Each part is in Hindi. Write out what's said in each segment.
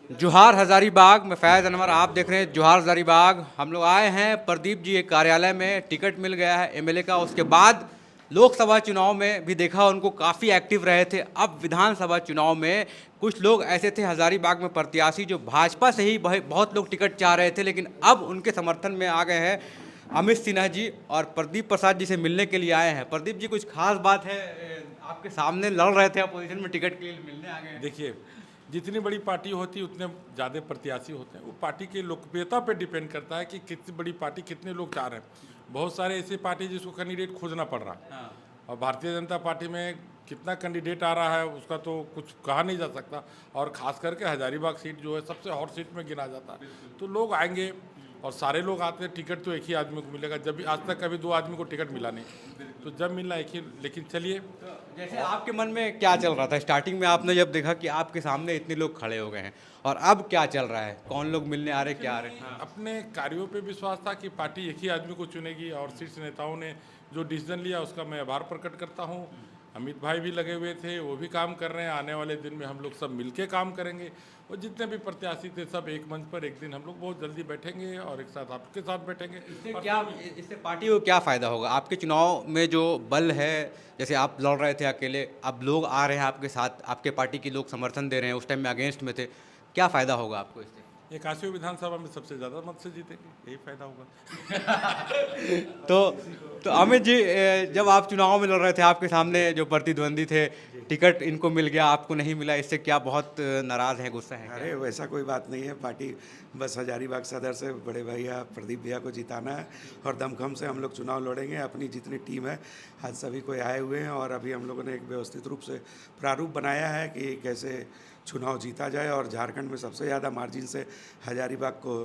जोहार हज़ारीबाग में फैज़ अनवर आप देख रहे हैं जोहार हज़ारीबाग। हम लोग आए हैं प्रदीप जी के कार्यालय में, टिकट मिल गया है एमएलए का। उसके बाद लोकसभा चुनाव में भी देखा उनको काफ़ी एक्टिव रहे थे। अब विधानसभा चुनाव में कुछ लोग ऐसे थे हज़ारीबाग में प्रत्याशी जो भाजपा से ही बहुत लोग टिकट चाह रहे थे, लेकिन अब उनके समर्थन में आ गए हैं अमित सिन्हा जी और प्रदीप प्रसाद जी से मिलने के लिए आए हैं। प्रदीप जी, कुछ खास बात है? आपके सामने लड़ रहे थे अपोजिशन में, टिकट के लिए मिलने आ गए हैं। देखिए, जितनी बड़ी पार्टी होती है उतने ज़्यादा प्रत्याशी होते हैं। वो पार्टी की लोकप्रियता पे डिपेंड करता है कि कितनी बड़ी पार्टी कितने लोग चाह रहे हैं। बहुत सारे ऐसी पार्टी जिसको कैंडिडेट खोजना पड़ रहा है, हाँ। और भारतीय जनता पार्टी में कितना कैंडिडेट आ रहा है उसका तो कुछ कहा नहीं जा सकता। और ख़ास करके हज़ारीबाग सीट जो है सबसे हॉट सीट में गिना जाता है। तो लोग आएंगे और सारे लोग आते हैं। टिकट तो एक ही आदमी को मिलेगा, जब भी आज तक कभी दो आदमी को टिकट मिला नहीं, तो जब मिलना एक ही। लेकिन चलिए, तो जैसे आपके मन में क्या चल रहा था स्टार्टिंग में, आपने जब देखा कि आपके सामने इतने लोग खड़े हो गए हैं, और अब क्या चल रहा है? कौन लोग मिलने आ रहे, क्या आ रहे हैं? हाँ। अपने कार्यों पे विश्वास था कि पार्टी एक ही आदमी को चुनेगी, और शीर्ष नेताओं ने जो डिसीजन लिया उसका मैं आभार प्रकट करता हूँ। अमित भाई भी लगे हुए थे, वो भी काम कर रहे हैं। आने वाले दिन में हम लोग सब मिलके काम करेंगे, और जितने भी प्रत्याशी थे सब एक मंच पर एक दिन हम लोग बहुत जल्दी बैठेंगे और एक साथ आपके साथ बैठेंगे। इससे और क्या, इससे पार्टी को क्या फ़ायदा होगा? आपके चुनाव में जो बल है, जैसे आप लड़ रहे थे अकेले, अब लोग आ रहे हैं आपके साथ, आपके पार्टी के लोग समर्थन दे रहे हैं, उस टाइम में अगेंस्ट में थे, क्या फ़ायदा होगा आपको इससे? ये काशी विधानसभा में सबसे ज़्यादा मत से जीतेंगे, यही फायदा होगा। तो तो अमित जी, जब आप चुनाव में लड़ रहे थे, आपके सामने जो प्रतिद्वंदी थे, टिकट इनको मिल गया, आपको नहीं मिला, इससे क्या बहुत नाराज़ हैं, गुस्सा हैं क्या? अरे वैसा कोई बात नहीं है। पार्टी बस हजारीबाग सदर से बड़े भैया प्रदीप भैया को जिताना है, और दमखम से हम लोग चुनाव लड़ेंगे। अपनी जितनी टीम है, आज सभी कोई आए हुए हैं, और अभी हम लोगों ने एक व्यवस्थित रूप से प्रारूप बनाया है कि कैसे चुनाव जीता जाए, और झारखंड में सबसे ज़्यादा मार्जिन से हजारीबाग को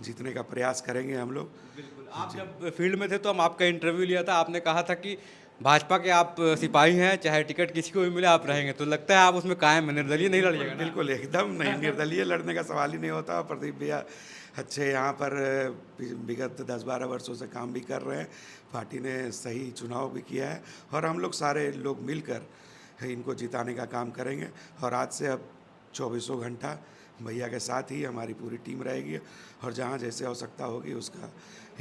जीतने का प्रयास करेंगे हम लोग। बिल्कुल। आप जब फील्ड में थे तो हम आपका इंटरव्यू लिया था, आपने कहा था कि भाजपा के आप सिपाही हैं, चाहे टिकट किसी को भी मिले आप रहेंगे। तो लगता है आप उसमें कायम हैं, निर्दलीय नहीं बिल्कुल लड़िएगा ना? बिल्कुल, एकदम नहीं, निर्दलीय लड़ने का सवाल ही नहीं होता। प्रदीप भैया अच्छे यहाँ पर विगत 10-12 वर्षों से काम भी कर रहे हैं। पार्टी ने सही चुनाव भी किया है, और हम लोग सारे लोग मिलकर इनको जिताने का काम करेंगे। और आज से अब चौबीसों घंटा भैया के साथ ही हमारी पूरी टीम रहेगी, और जहाँ जैसे आवश्यकता होगी उसका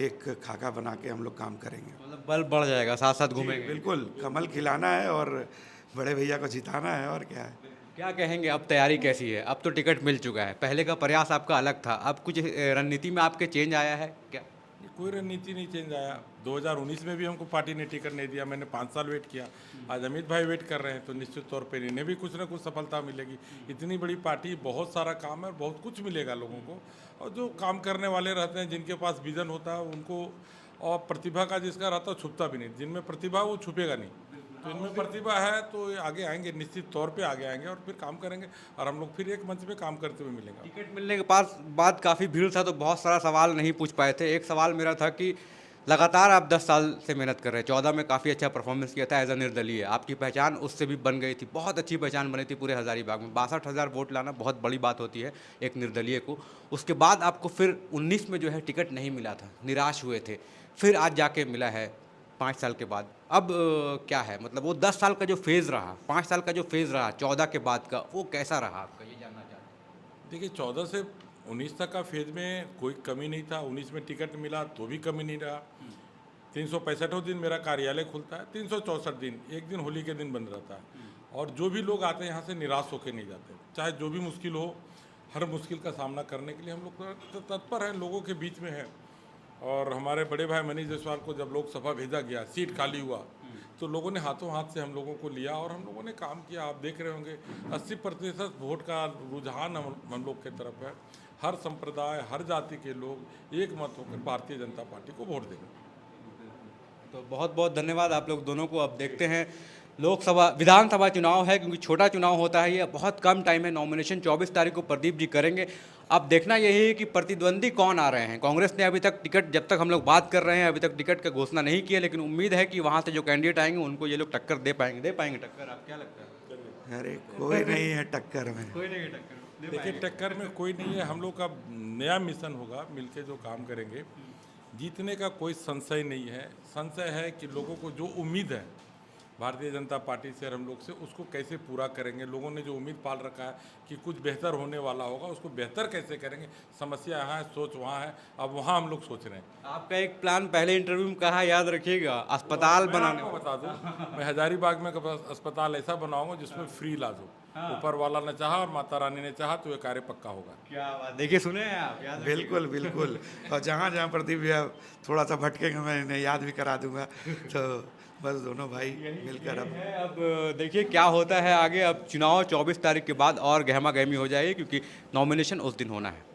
एक खाका बना के हम लोग काम करेंगे। मतलब बल बढ़ जाएगा, साथ साथ जी घूमेंगे। बिल्कुल, कमल खिलाना है और बड़े भैया को जिताना है, और क्या है। क्या कहेंगे, अब तैयारी कैसी है? अब तो टिकट मिल चुका है, पहले का प्रयास आपका अलग था, अब कुछ रणनीति में आपके चेंज आया है क्या? ये कोई रणनीति नहीं चेंज आया। 2019 में भी हमको पार्टी ने टिकट नहीं दिया, मैंने 5 साल वेट किया। आज अमित भाई वेट कर रहे हैं, तो निश्चित तौर पे इन्हें भी कुछ ना कुछ सफलता मिलेगी। इतनी बड़ी पार्टी, बहुत सारा काम है और बहुत कुछ मिलेगा लोगों को। और जो काम करने वाले रहते हैं, जिनके पास विजन होता है उनको, और प्रतिभा का जिसका रहता है छुपता भी नहीं। जिनमें प्रतिभा वो छुपेगा नहीं। तो इनमें प्रतिभा है तो ये आगे आएंगे, निश्चित तौर पे आगे आएंगे और फिर काम करेंगे, और हम लोग फिर एक मंच पे काम करते हुए मिलेंगे। टिकट मिलने के बाद काफ़ी भीड़ था, तो बहुत सारा सवाल नहीं पूछ पाए थे। एक सवाल मेरा था कि लगातार आप 10 साल से मेहनत कर रहे हैं, 14 में काफ़ी अच्छा परफॉर्मेंस किया था एज अ निर्दलीय, आपकी पहचान उससे भी बन गई थी, बहुत अच्छी पहचान बनी थी पूरे हज़ारीबाग में। 62,000 वोट लाना बहुत बड़ी बात होती है एक निर्दलीय को। उसके बाद आपको फिर 19 में जो है टिकट नहीं मिला था, निराश हुए थे, फिर आज जाके मिला है 5 साल के बाद। अब क्या है, मतलब वो 10 साल का जो फेज़ रहा, 5 साल का जो फेज़ रहा 14 के बाद का, वो कैसा रहा आपका, ये जानना चाहते हैं। देखिए, 14 से 19 तक का फेज में कोई कमी नहीं था। 19 में टिकट मिला तो भी कमी नहीं रहा। 365 दिन मेरा कार्यालय खुलता है, 364 दिन, एक दिन होली के दिन बंद रहता है। और जो भी लोग आते हैं यहाँ से निराश होकर नहीं जाते, चाहे जो भी मुश्किल हो। हर मुश्किल का सामना करने के लिए हम लोग तत्पर हैं, लोगों के बीच में हैं। और हमारे बड़े भाई मनीष जायसवाल को जब लोकसभा भेजा गया, सीट खाली हुआ, तो लोगों ने हाथों हाथ से हम लोगों को लिया और हम लोगों ने काम किया। आप देख रहे होंगे 80% वोट का रुझान हम लोग की तरफ है। हर संप्रदाय, हर जाति के लोग एक मत होकर भारतीय जनता पार्टी को वोट देंगे। तो बहुत बहुत धन्यवाद आप लोग दोनों को। अब देखते हैं, लोकसभा विधानसभा चुनाव है, क्योंकि छोटा चुनाव होता है, ये बहुत कम टाइम है। नॉमिनेशन 24 तारीख को प्रदीप जी करेंगे। अब देखना यही है कि प्रतिद्वंदी कौन आ रहे हैं। कांग्रेस ने अभी तक टिकट, जब तक हम लोग बात कर रहे हैं, अभी तक टिकट का घोषणा नहीं किया, लेकिन उम्मीद है कि वहाँ से जो कैंडिडेट आएंगे उनको ये लोग टक्कर दे पाएंगे टक्कर। आप क्या लगता है? अरे कोई नहीं है टक्कर में। कोई नहीं है टक्कर दे देखिए, पाएंगे। टक्कर में कोई नहीं है। हम लोग का नया मिशन होगा, मिलके जो काम करेंगे। जीतने का कोई संशय नहीं है। संशय है कि लोगों को जो उम्मीद है भारतीय जनता पार्टी से और हम लोग से, उसको कैसे पूरा करेंगे। लोगों ने जो उम्मीद पाल रखा है कि कुछ बेहतर होने वाला होगा, उसको बेहतर कैसे करेंगे। समस्या यहाँ है, सोच वहाँ है, अब वहाँ हम लोग सोच रहे हैं। आपका एक प्लान पहले इंटरव्यू में कहा, याद रखिएगा, अस्पताल मैं बनाने आपको बता दूं, मैं हजारीबाग में अस्पताल ऐसा बनाऊंगा जिसमें फ्री इलाज हो। ऊपर वाला ने चाहा और माता रानी ने चाहा तो ये कार्य पक्का होगा। क्या बात, देखिए सुने हैं आप, याद रखिएगा। बिल्कुल बिल्कुल। और जहाँ जहाँ प्रदीप भैया थोड़ा सा भटकेंगे मैं इन्हें याद भी करा दूंगा। तो बस दोनों भाई मिलकर अब है। अब देखिए क्या होता है आगे। अब चुनाव 24 तारीख के बाद और गहमा गहमी हो जाएगी, क्योंकि नॉमिनेशन उस दिन होना है।